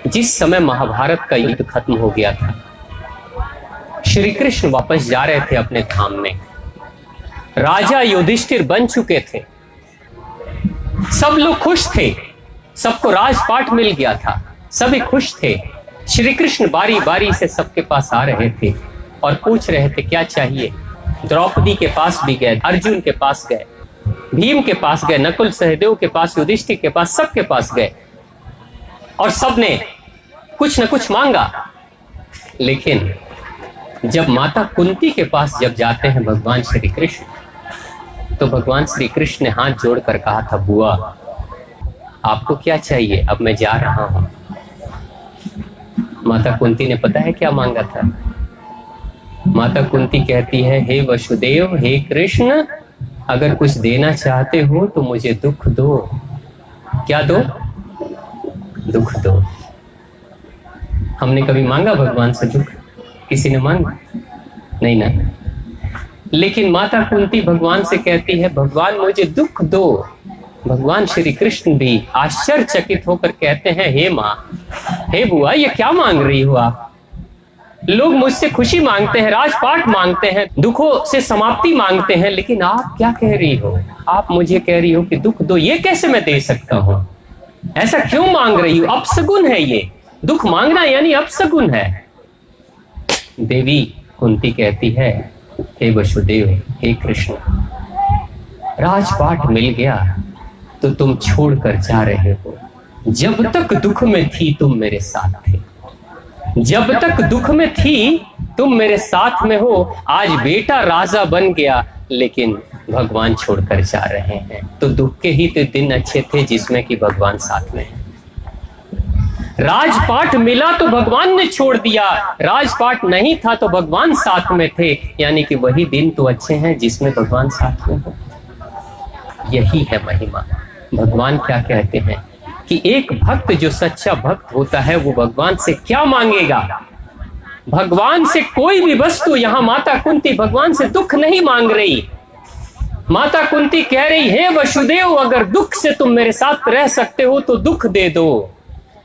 जिस समय महाभारत का युद्ध खत्म हो गया था, श्री कृष्ण वापस जा रहे थे अपने धाम में। राजा युधिष्ठिर बन चुके थे, सब लोग खुश थे, सबको राजपाट मिल गया था, सभी खुश थे। श्री कृष्ण बारी बारी से सबके पास आ रहे थे और पूछ रहे थे क्या चाहिए। द्रौपदी के पास भी गए, अर्जुन के पास गए, भीम के पास गए, नकुल सहदेव के पास, युधिष्ठिर के पास, सबके पास गए और सबने कुछ न कुछ मांगा। लेकिन जब माता कुंती के पास जब जाते हैं भगवान श्री कृष्ण, तो भगवान श्री कृष्ण ने हाथ जोड़कर कहा था, बुआ आपको क्या चाहिए, अब मैं जा रहा हूं। माता कुंती ने पता है क्या मांगा था? माता कुंती कहती है, हे वसुदेव, हे कृष्ण, अगर कुछ देना चाहते हो तो मुझे दुख दो। क्या दो? दुख दो। हमने कभी मांगा भगवान से दुख? किसी ने मांगा? नहीं ना। लेकिन माता कुंती भगवान से कहती है, भगवान मुझे दुख दो। भगवान श्री कृष्ण भी आश्चर्यचकित होकर कहते हैं, हे माँ, हे बुआ, ये क्या मांग रही हो आप? लोग मुझसे खुशी मांगते हैं, राजपाट मांगते हैं, दुखों से समाप्ति मांगते हैं, लेकिन आप क्या कह रही हो? आप मुझे कह रही हो कि दुख दो। ये कैसे मैं दे सकता हूं? ऐसा क्यों मांग रही हो? अपशगुन है ये, दुख मांगना यानी अपशगुन है। देवी कुंती कहती है, हे वसुदेव, हे कृष्ण, राजपाट मिल गया तो तुम छोड़कर जा रहे हो। जब तक दुख में थी तुम मेरे साथ थे, जब तक दुख में थी तुम मेरे साथ में हो। आज बेटा राजा बन गया लेकिन भगवान छोड़कर जा रहे हैं। तो दुख के ही तो दिन अच्छे थे जिसमें कि भगवान साथ में है। राजपाट मिला तो भगवान ने छोड़ दिया, राजपाट नहीं था तो भगवान साथ में थे, यानी कि वही दिन तो अच्छे हैं जिसमें भगवान साथ में हो। यही है महिमा। भगवान क्या कहते हैं कि एक भक्त जो सच्चा भक्त होता है वो भगवान से क्या मांगेगा? भगवान से कोई भी वस्तु। यहां माता कुंती भगवान से दुख नहीं मांग रही। माता कुंती कह रही, हे वसुदेव, अगर दुख से तुम मेरे साथ रह सकते हो तो दुख दे दो,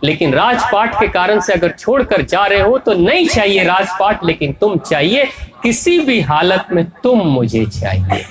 लेकिन राजपाट के कारण से अगर छोड़कर जा रहे हो तो नहीं चाहिए राजपाट, लेकिन तुम चाहिए, किसी भी हालत में तुम मुझे चाहिए।